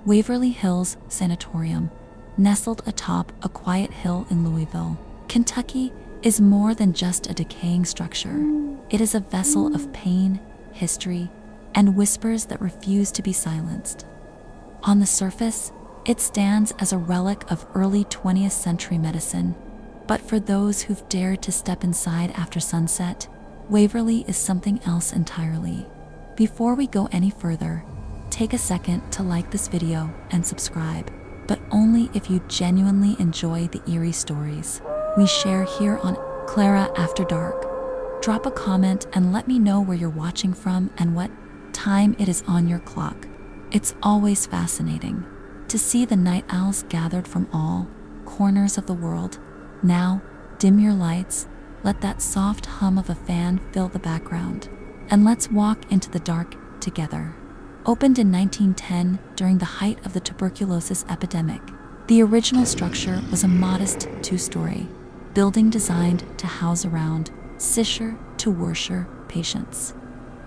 Waverly Hills Sanatorium, nestled atop a quiet hill in Louisville, Kentucky, is more than just a decaying structure. It is a vessel of pain, history, and whispers that refuse to be silenced. On the surface, it stands as a relic of early 20th century medicine, but for those who've dared to step inside after sunset, Waverly is something else entirely. Before we go any further, take a second to like this video and subscribe, but only if you genuinely enjoy the eerie stories we share here on Clara After Dark. Drop a comment and let me know where you're watching from and what time it is on your clock. It's always fascinating to see the night owls gathered from all corners of the world. Now, dim your lights, let that soft hum of a fan fill the background, and let's walk into the dark together. Opened in 1910 during the height of the tuberculosis epidemic, the original structure was a modest two-story building designed to house around 600 to 800 patients.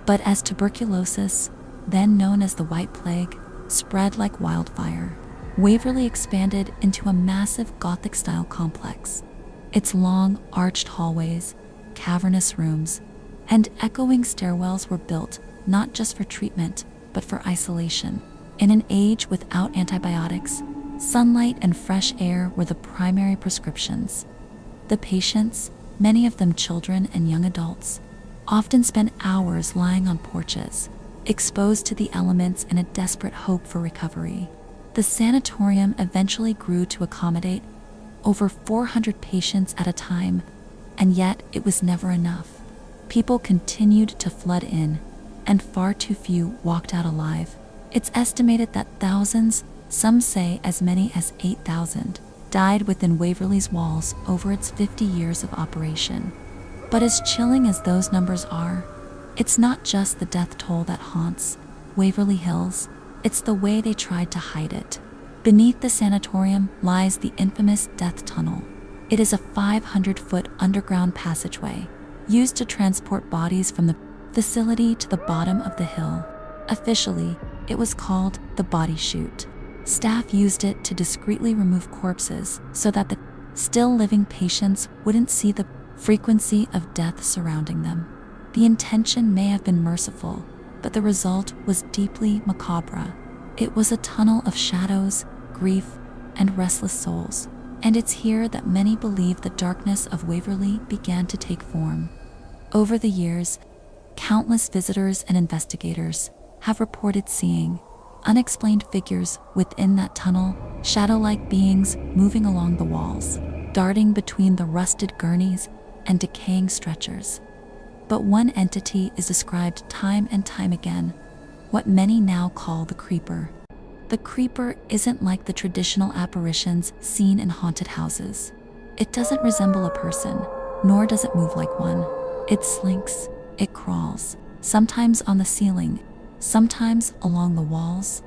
But as tuberculosis, then known as the White Plague, spread like wildfire, Waverly expanded into a massive Gothic-style complex. Its long, arched hallways, cavernous rooms, and echoing stairwells were built not just for treatment, but for isolation. In an age without antibiotics, sunlight and fresh air were the primary prescriptions. The patients, many of them children and young adults, often spent hours lying on porches, exposed to the elements in a desperate hope for recovery. The sanatorium eventually grew to accommodate over 400 patients at a time, and yet it was never enough. People continued to flood in, and far too few walked out alive. It's estimated that thousands, some say as many as 8,000, died within Waverly's walls over its 50 years of operation. But as chilling as those numbers are, it's not just the death toll that haunts Waverly Hills, it's the way they tried to hide it. Beneath the sanatorium lies the infamous death tunnel. It is a 500-foot underground passageway used to transport bodies from the facility to the bottom of the hill. Officially, it was called the body chute. Staff used it to discreetly remove corpses so that the still living patients wouldn't see the frequency of death surrounding them. The intention may have been merciful, but the result was deeply macabre. It was a tunnel of shadows, grief, and restless souls. And it's here that many believe the darkness of Waverly began to take form. Over the years, countless visitors and investigators have reported seeing unexplained figures within that tunnel, shadow-like beings moving along the walls, darting between the rusted gurneys and decaying stretchers. But one entity is described time and time again, what many now call the creeper. The creeper isn't like the traditional apparitions seen in haunted houses. It doesn't resemble a person, nor does it move like one. It slinks, it crawls, sometimes on the ceiling, sometimes along the walls.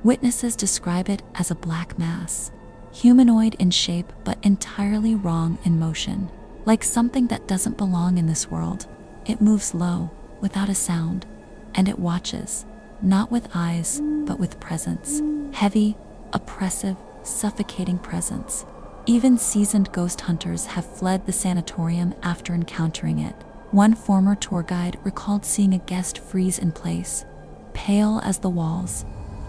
Witnesses describe it as a black mass, humanoid in shape but entirely wrong in motion, like something that doesn't belong in this world. It moves low, without a sound, and it watches, not with eyes, but with presence. Heavy, oppressive, suffocating presence. Even seasoned ghost hunters have fled the sanatorium after encountering it. One former tour guide recalled seeing a guest freeze in place, pale as the walls,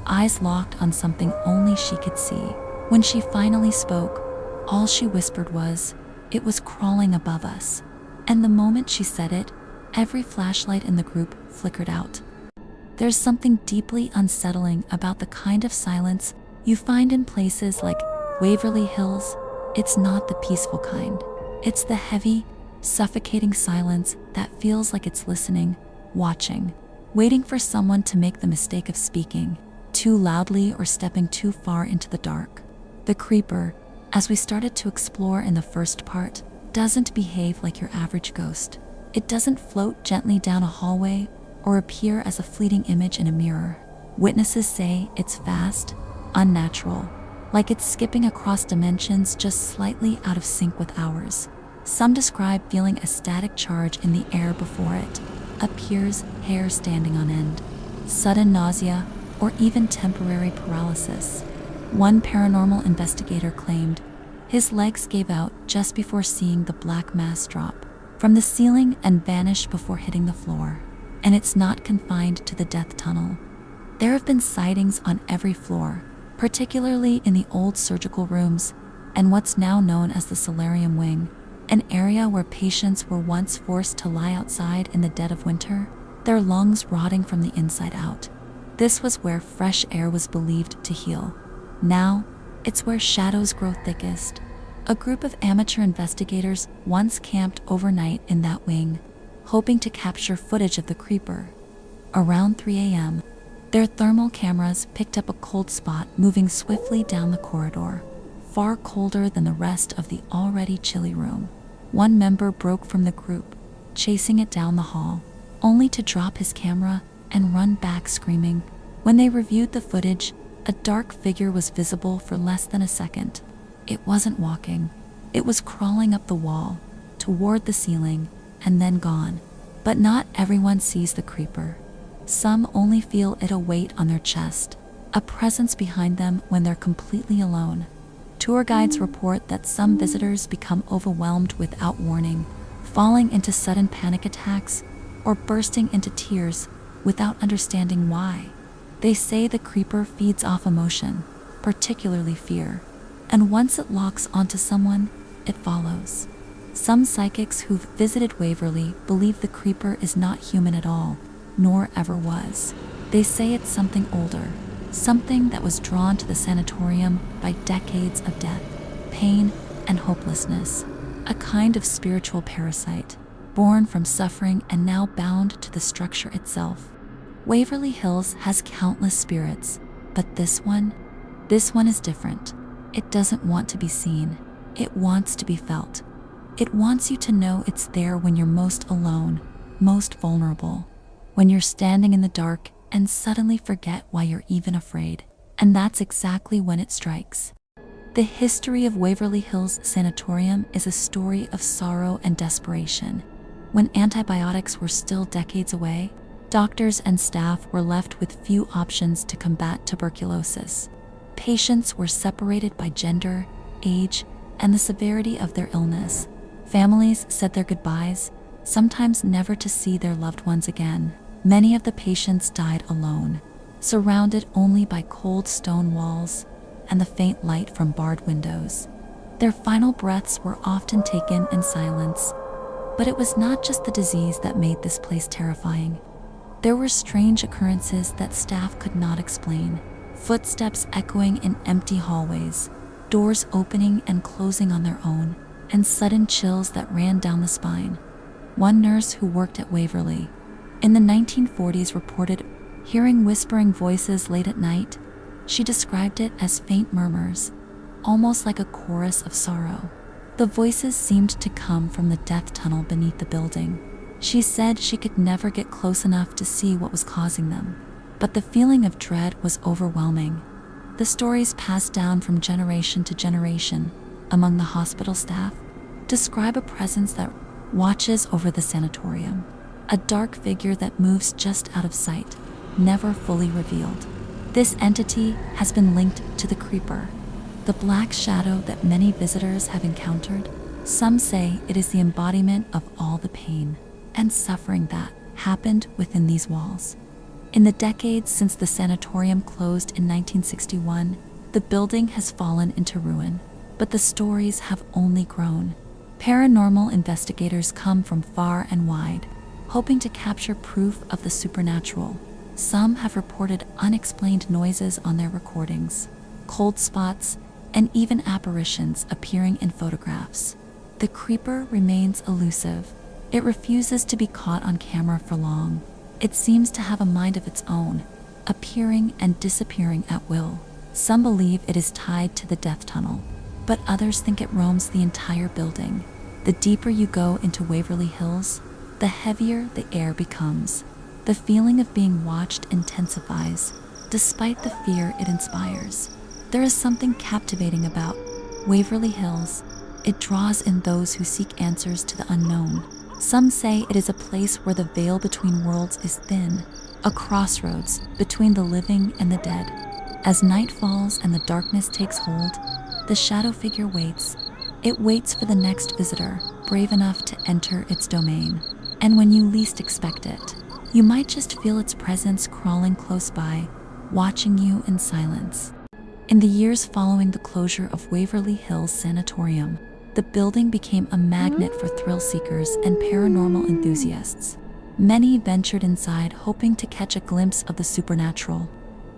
eyes locked on something only she could see. When she finally spoke, all she whispered was, "It was crawling above us." And the moment she said it, every flashlight in the group flickered out. There's something deeply unsettling about the kind of silence you find in places like Waverly Hills. It's not the peaceful kind. It's the heavy, suffocating silence that feels like it's listening, watching, waiting for someone to make the mistake of speaking too loudly or stepping too far into the dark. The creeper, as we started to explore in the first part, doesn't behave like your average ghost. It doesn't float gently down a hallway or appear as a fleeting image in a mirror. Witnesses say it's fast, unnatural, like it's skipping across dimensions just slightly out of sync with ours. Some describe feeling a static charge in the air before it appears, hair standing on end, sudden nausea, or even temporary paralysis. One paranormal investigator claimed his legs gave out just before seeing the black mass drop from the ceiling and vanish before hitting the floor. And it's not confined to the death tunnel. There have been sightings on every floor, particularly in the old surgical rooms and what's now known as the solarium wing, an area where patients were once forced to lie outside in the dead of winter, their lungs rotting from the inside out. This was where fresh air was believed to heal. Now, it's where shadows grow thickest. A group of amateur investigators once camped overnight in that wing, hoping to capture footage of the creeper. Around 3 a.m., their thermal cameras picked up a cold spot moving swiftly down the corridor, far colder than the rest of the already chilly room. One member broke from the group, chasing it down the hall, only to drop his camera and run back screaming. When they reviewed the footage, a dark figure was visible for less than a second. It wasn't walking. It was crawling up the wall, toward the ceiling, and then gone. But not everyone sees the creeper. Some only feel it a weight on their chest, a presence behind them when they're completely alone. Tour guides report that some visitors become overwhelmed without warning, falling into sudden panic attacks or bursting into tears without understanding why. They say the creeper feeds off emotion, particularly fear, and once it locks onto someone, it follows. Some psychics who've visited Waverly believe the creeper is not human at all, nor ever was. They say it's something older, something that was drawn to the sanatorium by decades of death, pain, and hopelessness, a kind of spiritual parasite, born from suffering and now bound to the structure itself. Waverly Hills has countless spirits, but this one is different. It doesn't want to be seen. It wants to be felt. It wants you to know it's there when you're most alone, most vulnerable, when you're standing in the dark and suddenly forget why you're even afraid. And that's exactly when it strikes. The history of Waverly Hills Sanatorium is a story of sorrow and desperation. When antibiotics were still decades away, doctors and staff were left with few options to combat tuberculosis. Patients were separated by gender, age, and the severity of their illness. Families said their goodbyes, sometimes never to see their loved ones again. Many of the patients died alone, surrounded only by cold stone walls and the faint light from barred windows. Their final breaths were often taken in silence. But it was not just the disease that made this place terrifying. There were strange occurrences that staff could not explain. Footsteps echoing in empty hallways, doors opening and closing on their own, and sudden chills that ran down the spine. One nurse who worked at Waverly in the 1940s reported hearing whispering voices late at night. She described it as faint murmurs, almost like a chorus of sorrow. The voices seemed to come from the death tunnel beneath the building. She said she could never get close enough to see what was causing them, but the feeling of dread was overwhelming. The stories passed down from generation to generation among the hospital staff describe a presence that watches over the sanatorium, a dark figure that moves just out of sight, never fully revealed. This entity has been linked to the creeper, the black shadow that many visitors have encountered. Some say it is the embodiment of all the pain and suffering that happened within these walls. In the decades since the sanatorium closed in 1961, the building has fallen into ruin, but the stories have only grown. Paranormal investigators come from far and wide, hoping to capture proof of the supernatural. Some have reported unexplained noises on their recordings, cold spots, and even apparitions appearing in photographs. The creeper remains elusive. It refuses to be caught on camera for long. It seems to have a mind of its own, appearing and disappearing at will. Some believe it is tied to the death tunnel, but others think it roams the entire building. The deeper you go into Waverly Hills, the heavier the air becomes. The feeling of being watched intensifies, despite the fear it inspires. There is something captivating about Waverly Hills. It draws in those who seek answers to the unknown. Some say it is a place where the veil between worlds is thin, a crossroads between the living and the dead. As night falls and the darkness takes hold, the shadow figure waits. It waits for the next visitor, brave enough to enter its domain. And when you least expect it, you might just feel its presence crawling close by, watching you in silence. In the years following the closure of Waverly Hills Sanatorium, the building became a magnet for thrill seekers and paranormal enthusiasts. Many ventured inside hoping to catch a glimpse of the supernatural.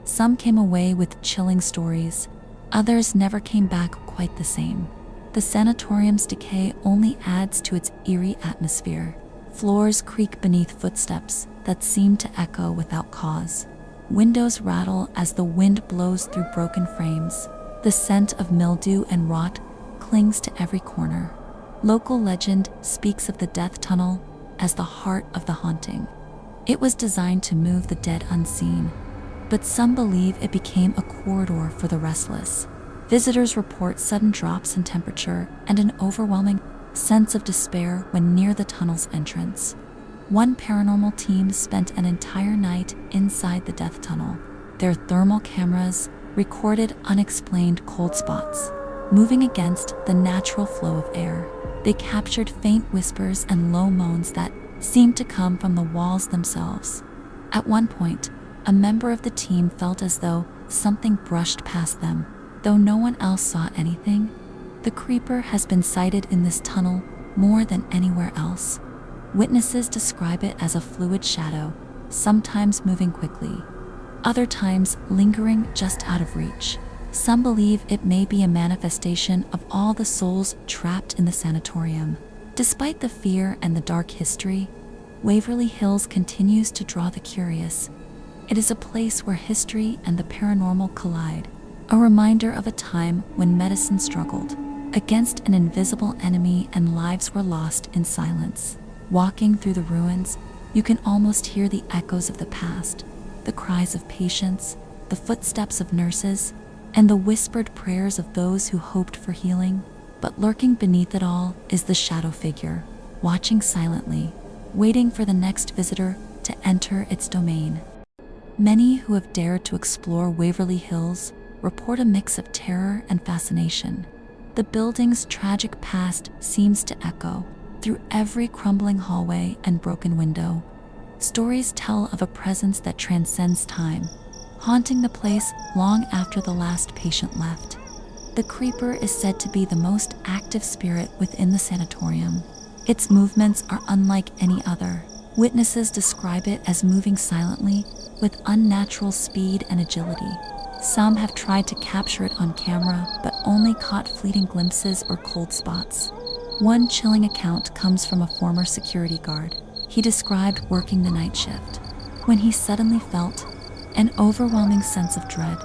Some came away with chilling stories, others never came back quite the same. The sanatorium's decay only adds to its eerie atmosphere. Floors creak beneath footsteps that seem to echo without cause. Windows rattle as the wind blows through broken frames. The scent of mildew and rot clings to every corner. Local legend speaks of the death tunnel as the heart of the haunting. It was designed to move the dead unseen, but some believe it became a corridor for the restless. Visitors report sudden drops in temperature and an overwhelming sense of despair when near the tunnel's entrance. One paranormal team spent an entire night inside the death tunnel. Their thermal cameras recorded unexplained cold spots, moving against the natural flow of air. They captured faint whispers and low moans that seemed to come from the walls themselves. At one point, a member of the team felt as though something brushed past them. Though no one else saw anything, the creeper has been sighted in this tunnel more than anywhere else. Witnesses describe it as a fluid shadow, sometimes moving quickly, other times lingering just out of reach. Some believe it may be a manifestation of all the souls trapped in the sanatorium. Despite the fear and the dark history, Waverly Hills continues to draw the curious. It is a place where history and the paranormal collide, a reminder of a time when medicine struggled against an invisible enemy and lives were lost in silence. Walking through the ruins, you can almost hear the echoes of the past, the cries of patients, the footsteps of nurses, and the whispered prayers of those who hoped for healing. But lurking beneath it all is the shadow figure, watching silently, waiting for the next visitor to enter its domain. Many who have dared to explore Waverly Hills report a mix of terror and fascination. The building's tragic past seems to echo through every crumbling hallway and broken window. Stories tell of a presence that transcends time, haunting the place long after the last patient left. The creeper is said to be the most active spirit within the sanatorium. Its movements are unlike any other. Witnesses describe it as moving silently with unnatural speed and agility. Some have tried to capture it on camera, but only caught fleeting glimpses or cold spots. One chilling account comes from a former security guard. He described working the night shift when he suddenly felt an overwhelming sense of dread.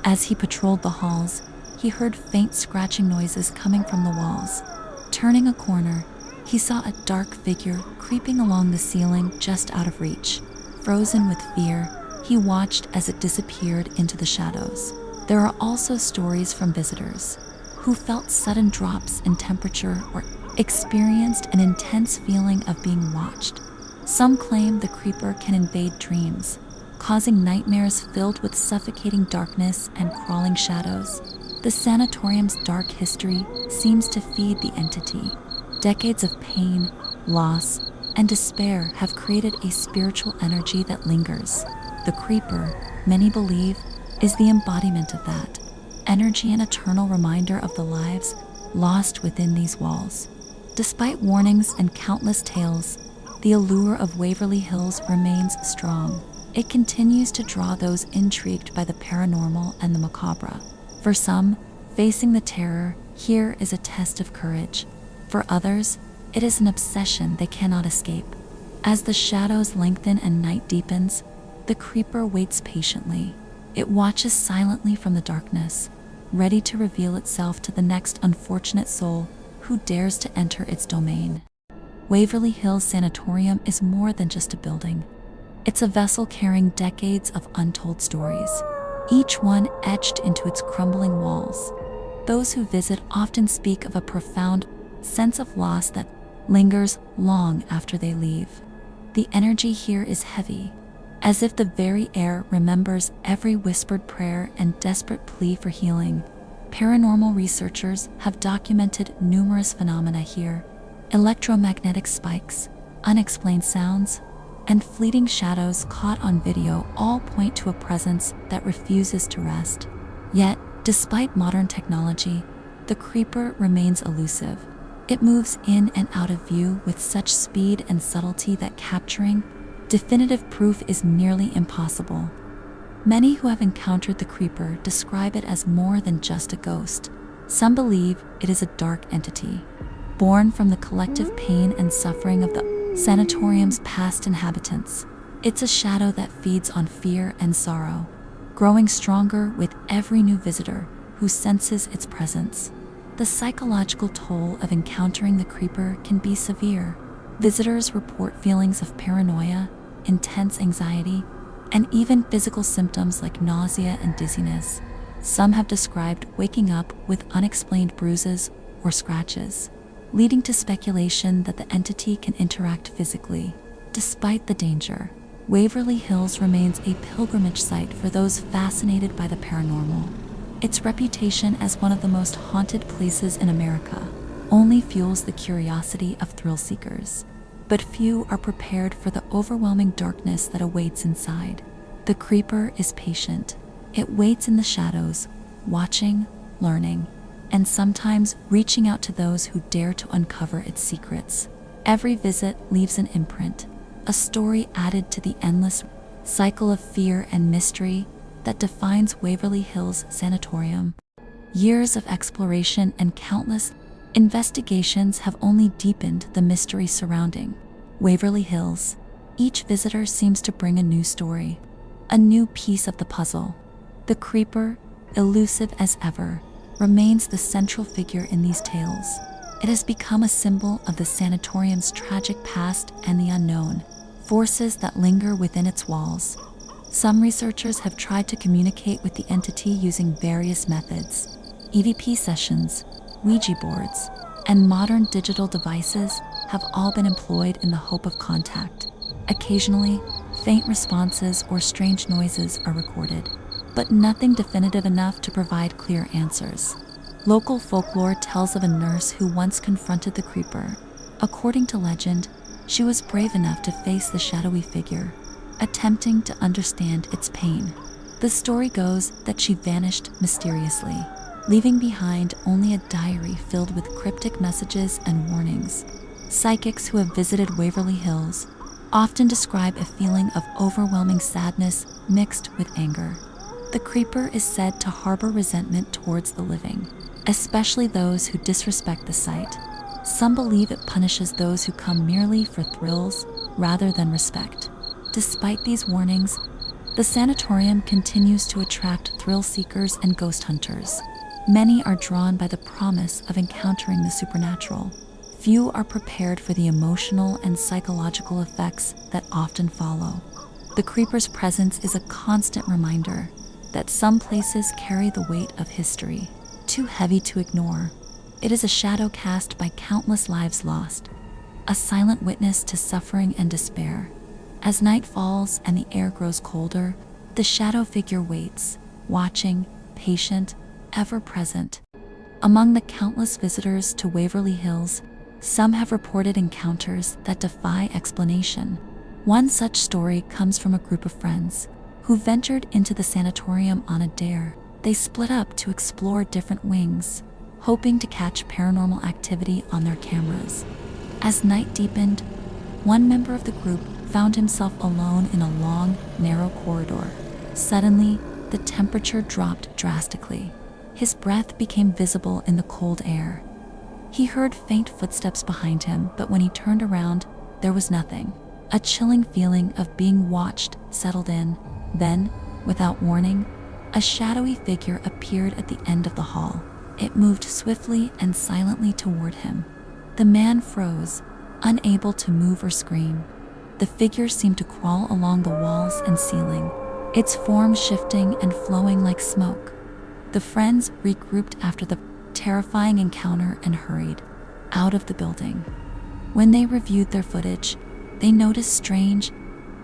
As he patrolled the halls, he heard faint scratching noises coming from the walls. Turning a corner, he saw a dark figure creeping along the ceiling just out of reach. Frozen with fear, he watched as it disappeared into the shadows. There are also stories from visitors who felt sudden drops in temperature or experienced an intense feeling of being watched. Some claim the creeper can invade dreams, causing nightmares filled with suffocating darkness and crawling shadows. The sanatorium's dark history seems to feed the entity. Decades of pain, loss, and despair have created a spiritual energy that lingers. The creeper, many believe, is the embodiment of that energy, an eternal reminder of the lives lost within these walls. Despite warnings and countless tales, the allure of Waverly Hills remains strong. It continues to draw those intrigued by the paranormal and the macabre. For some, facing the terror here is a test of courage. For others, it is an obsession they cannot escape. As the shadows lengthen and night deepens, the creeper waits patiently. It watches silently from the darkness, ready to reveal itself to the next unfortunate soul who dares to enter its domain. Waverly Hills Sanatorium is more than just a building. It's a vessel carrying decades of untold stories, each one etched into its crumbling walls. Those who visit often speak of a profound sense of loss that lingers long after they leave. The energy here is heavy, as if the very air remembers every whispered prayer and desperate plea for healing. Paranormal researchers have documented numerous phenomena here: electromagnetic spikes, unexplained sounds, and fleeting shadows caught on video all point to a presence that refuses to rest. Yet, despite modern technology, the creeper remains elusive. It moves in and out of view with such speed and subtlety that capturing definitive proof is nearly impossible. Many who have encountered the creeper describe it as more than just a ghost. Some believe it is a dark entity, born from the collective pain and suffering of the sanatorium's past inhabitants. It's a shadow that feeds on fear and sorrow, growing stronger with every new visitor who senses its presence. The psychological toll of encountering the creeper can be severe. Visitors report feelings of paranoia, intense anxiety, and even physical symptoms like nausea and dizziness. Some have described waking up with unexplained bruises or scratches, leading to speculation that the entity can interact physically. Despite the danger, Waverly Hills remains a pilgrimage site for those fascinated by the paranormal. Its reputation as one of the most haunted places in America only fuels the curiosity of thrill seekers. But few are prepared for the overwhelming darkness that awaits inside. The creeper is patient. It waits in the shadows, watching, learning, and sometimes reaching out to those who dare to uncover its secrets. Every visit leaves an imprint, a story added to the endless cycle of fear and mystery that defines Waverly Hills Sanatorium. Years of exploration and countless investigations have only deepened the mystery surrounding Waverly Hills. Each visitor seems to bring a new story, a new piece of the puzzle. The creeper, elusive as ever, remains the central figure in these tales. It has become a symbol of the sanatorium's tragic past and the unknown forces that linger within its walls. Some researchers have tried to communicate with the entity using various methods. EVP sessions, Ouija boards, and modern digital devices have all been employed in the hope of contact. Occasionally, faint responses or strange noises are recorded, but nothing definitive enough to provide clear answers. Local folklore tells of a nurse who once confronted the creeper. According to legend, she was brave enough to face the shadowy figure, attempting to understand its pain. The story goes that she vanished mysteriously, leaving behind only a diary filled with cryptic messages and warnings. Psychics who have visited Waverly Hills often describe a feeling of overwhelming sadness mixed with anger. The creeper is said to harbor resentment towards the living, especially those who disrespect the site. Some believe it punishes those who come merely for thrills rather than respect. Despite these warnings, the sanatorium continues to attract thrill seekers and ghost hunters. Many are drawn by the promise of encountering the supernatural. Few are prepared for the emotional and psychological effects that often follow. The creeper's presence is a constant reminder that some places carry the weight of history, too heavy to ignore. It is a shadow cast by countless lives lost, a silent witness to suffering and despair. As night falls and the air grows colder, the shadow figure waits, watching, patient, ever present. Among the countless visitors to Waverly Hills, some have reported encounters that defy explanation. One such story comes from a group of friends who ventured into the sanatorium on a dare. They split up to explore different wings, hoping to catch paranormal activity on their cameras. As night deepened, one member of the group found himself alone in a long, narrow corridor. Suddenly, the temperature dropped drastically. His breath became visible in the cold air. He heard faint footsteps behind him, but when he turned around, there was nothing. A chilling feeling of being watched settled in. Then, without warning, a shadowy figure appeared at the end of the hall. It moved swiftly and silently toward him. The man froze, unable to move or scream. The figure seemed to crawl along the walls and ceiling, its form shifting and flowing like smoke. The friends regrouped after the terrifying encounter and hurried out of the building. When they reviewed their footage, they noticed strange,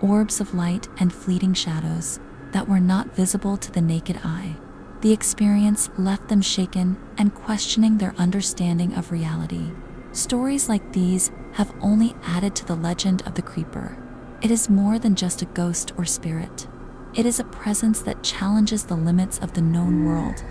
orbs of light and fleeting shadows that were not visible to the naked eye. The experience left them shaken and questioning their understanding of reality. Stories like these have only added to the legend of the creeper. It is more than just a ghost or spirit. It is a presence that challenges the limits of the known world.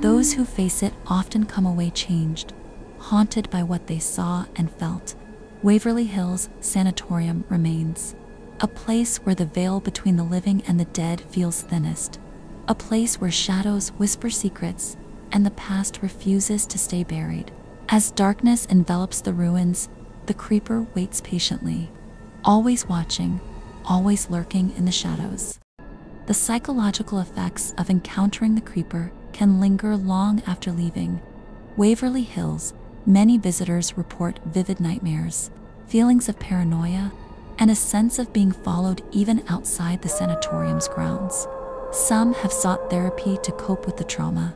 Those who face it often come away changed, haunted by what they saw and felt. Waverly Hills Sanatorium remains a place where the veil between the living and the dead feels thinnest, a place where shadows whisper secrets and the past refuses to stay buried. As darkness envelops the ruins, the creeper waits patiently, always watching, always lurking in the shadows. The psychological effects of encountering the creeper can linger long after leaving Waverly Hills. Many visitors report vivid nightmares, feelings of paranoia, and a sense of being followed even outside the sanatorium's grounds. Some have sought therapy to cope with the trauma.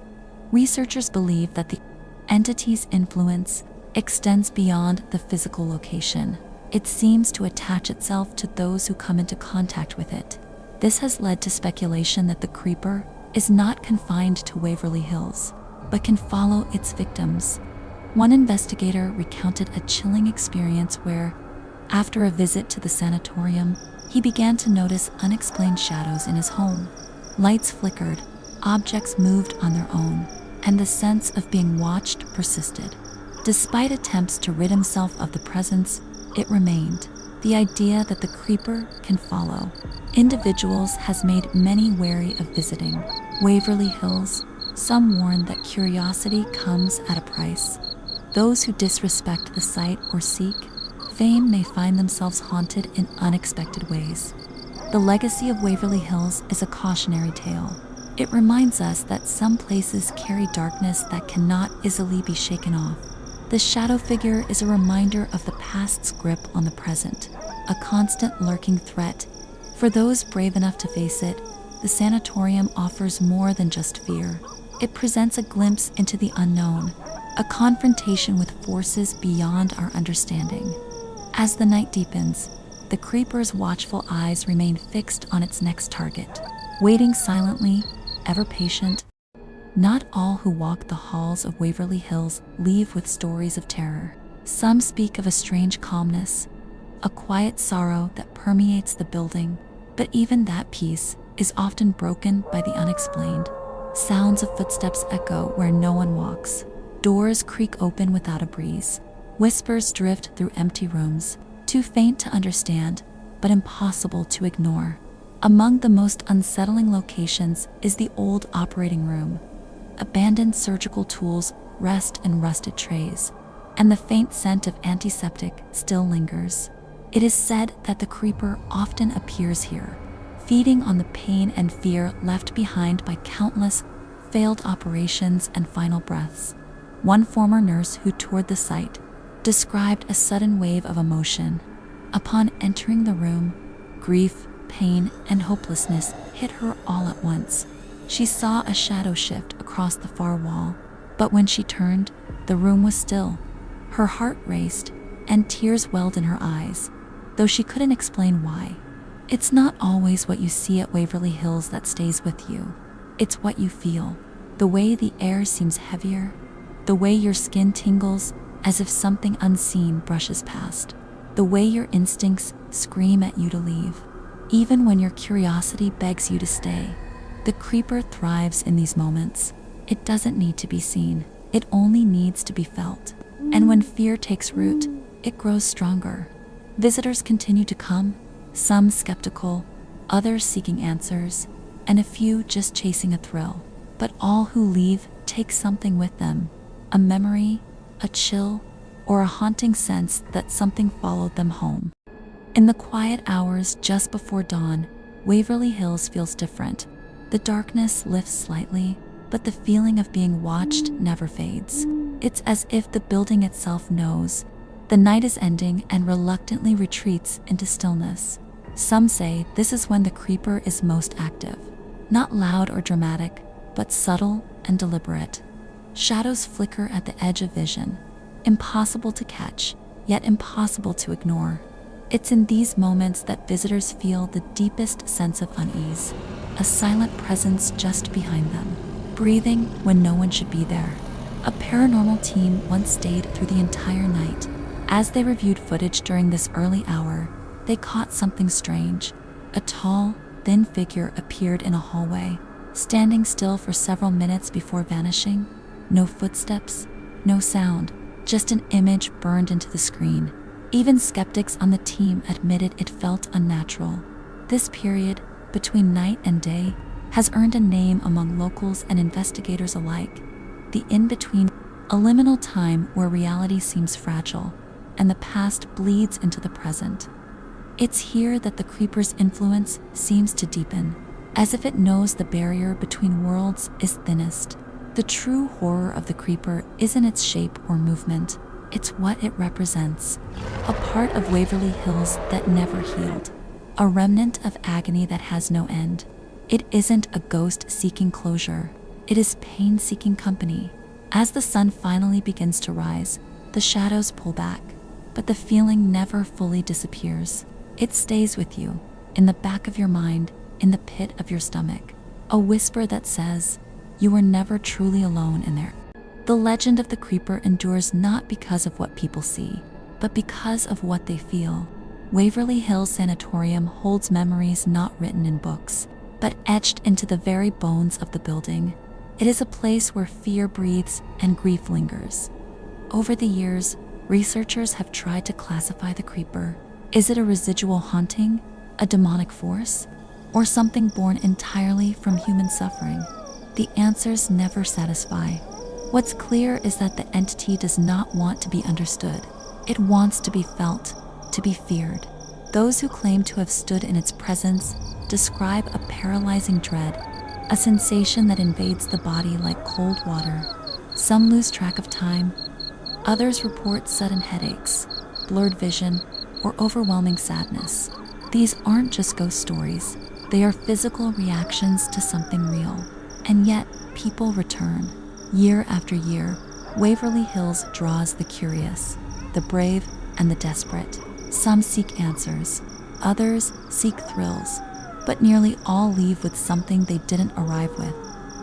Researchers believe that the entity's influence extends beyond the physical location. It seems to attach itself to those who come into contact with it. This has led to speculation that the creeper is not confined to Waverly Hills, but can follow its victims. One investigator recounted a chilling experience where, after a visit to the sanatorium, he began to notice unexplained shadows in his home. Lights flickered, objects moved on their own, and the sense of being watched persisted. Despite attempts to rid himself of the presence, it remained. The idea that the creeper can follow individuals has made many wary of visiting Waverly Hills. Some warn that curiosity comes at a price. Those who disrespect the site or seek fame may find themselves haunted in unexpected ways. The legacy of Waverly Hills is a cautionary tale. It reminds us that some places carry darkness that cannot easily be shaken off. The shadow figure is a reminder of the past's grip on the present, a constant lurking threat. For those brave enough to face it, the sanatorium offers more than just fear. It presents a glimpse into the unknown, a confrontation with forces beyond our understanding. As the night deepens, the creeper's watchful eyes remain fixed on its next target, waiting silently, ever patient. Not all who walk the halls of Waverly Hills leave with stories of terror. Some speak of a strange calmness, a quiet sorrow that permeates the building, but even that peace is often broken by the unexplained. Sounds of footsteps echo where no one walks. Doors creak open without a breeze. Whispers drift through empty rooms, too faint to understand, but impossible to ignore. Among the most unsettling locations is the old operating room. Abandoned surgical tools rest in rusted trays, and the faint scent of antiseptic still lingers. It is said that the creeper often appears here, feeding on the pain and fear left behind by countless failed operations and final breaths. One former nurse who toured the site described a sudden wave of emotion. Upon entering the room, grief, pain, and hopelessness hit her all at once. She saw a shadow shift across the far wall, but when she turned, the room was still. Her heart raced, and tears welled in her eyes, though she couldn't explain why. It's not always what you see at Waverly Hills that stays with you. It's what you feel. The way the air seems heavier, the way your skin tingles as if something unseen brushes past, the way your instincts scream at you to leave, even when your curiosity begs you to stay. The creeper thrives in these moments. It doesn't need to be seen. It only needs to be felt. And when fear takes root, it grows stronger. Visitors continue to come, some skeptical, others seeking answers, and a few just chasing a thrill. But all who leave take something with them, a memory, a chill, or a haunting sense that something followed them home. In the quiet hours just before dawn, Waverly Hills feels different. The darkness lifts slightly, but the feeling of being watched never fades. It's as if the building itself knows the night is ending and reluctantly retreats into stillness. Some say this is when the creeper is most active. Not loud or dramatic, but subtle and deliberate. Shadows flicker at the edge of vision, impossible to catch, yet impossible to ignore. It's in these moments that visitors feel the deepest sense of unease, a silent presence just behind them, breathing when no one should be there. A paranormal team once stayed through the entire night. As they reviewed footage during this early hour, they caught something strange. A tall, thin figure appeared in a hallway, standing still for several minutes before vanishing. No footsteps, no sound, just an image burned into the screen. Even skeptics on the team admitted it felt unnatural. This period, between night and day, has earned a name among locals and investigators alike. The in-between, a liminal time where reality seems fragile, and the past bleeds into the present. It's here that the creeper's influence seems to deepen, as if it knows the barrier between worlds is thinnest. The true horror of the creeper isn't its shape or movement, it's what it represents. A part of Waverly Hills that never healed. A remnant of agony that has no end. It isn't a ghost seeking closure, it is pain seeking company. As the sun finally begins to rise, the shadows pull back, but the feeling never fully disappears. It stays with you, in the back of your mind, in the pit of your stomach. A whisper that says, you were never truly alone in there. The legend of the creeper endures not because of what people see, but because of what they feel. Waverly Hills Sanatorium holds memories not written in books, but etched into the very bones of the building. It is a place where fear breathes and grief lingers. Over the years, researchers have tried to classify the creeper. Is it a residual haunting, a demonic force, or something born entirely from human suffering? The answers never satisfy. What's clear is that the entity does not want to be understood. It wants to be felt, to be feared. Those who claim to have stood in its presence describe a paralyzing dread, a sensation that invades the body like cold water. Some lose track of time. Others report sudden headaches, blurred vision, or overwhelming sadness. These aren't just ghost stories. They are physical reactions to something real. And yet, people return. Year after year, Waverly Hills draws the curious, the brave, and the desperate. Some seek answers, others seek thrills, but nearly all leave with something they didn't arrive with.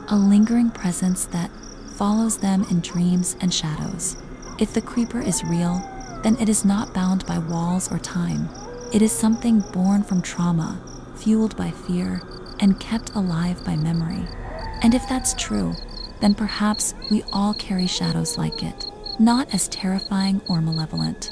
A lingering presence that follows them in dreams and shadows. If the creeper is real, then it is not bound by walls or time. It is something born from trauma, fueled by fear, and kept alive by memory. And if that's true, then perhaps we all carry shadows like it, not as terrifying or malevolent,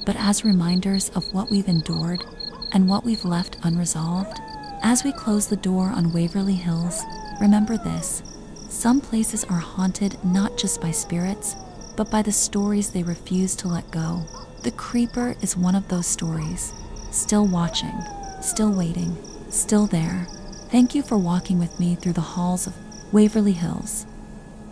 but as reminders of what we've endured and what we've left unresolved. As we close the door on Waverly Hills, remember this: some places are haunted not just by spirits, but by the stories they refuse to let go. The creeper is one of those stories, still watching, still waiting, still there. Thank you for walking with me through the halls of Waverly Hills.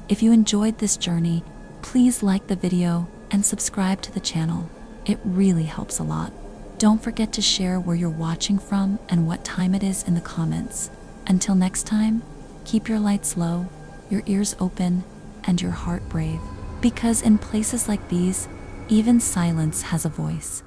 If you enjoyed this journey, please like the video and subscribe to the channel. It really helps a lot. Don't forget to share where you're watching from and what time it is in the comments. Until next time, keep your lights low, your ears open, and your heart brave. Because in places like these, even silence has a voice.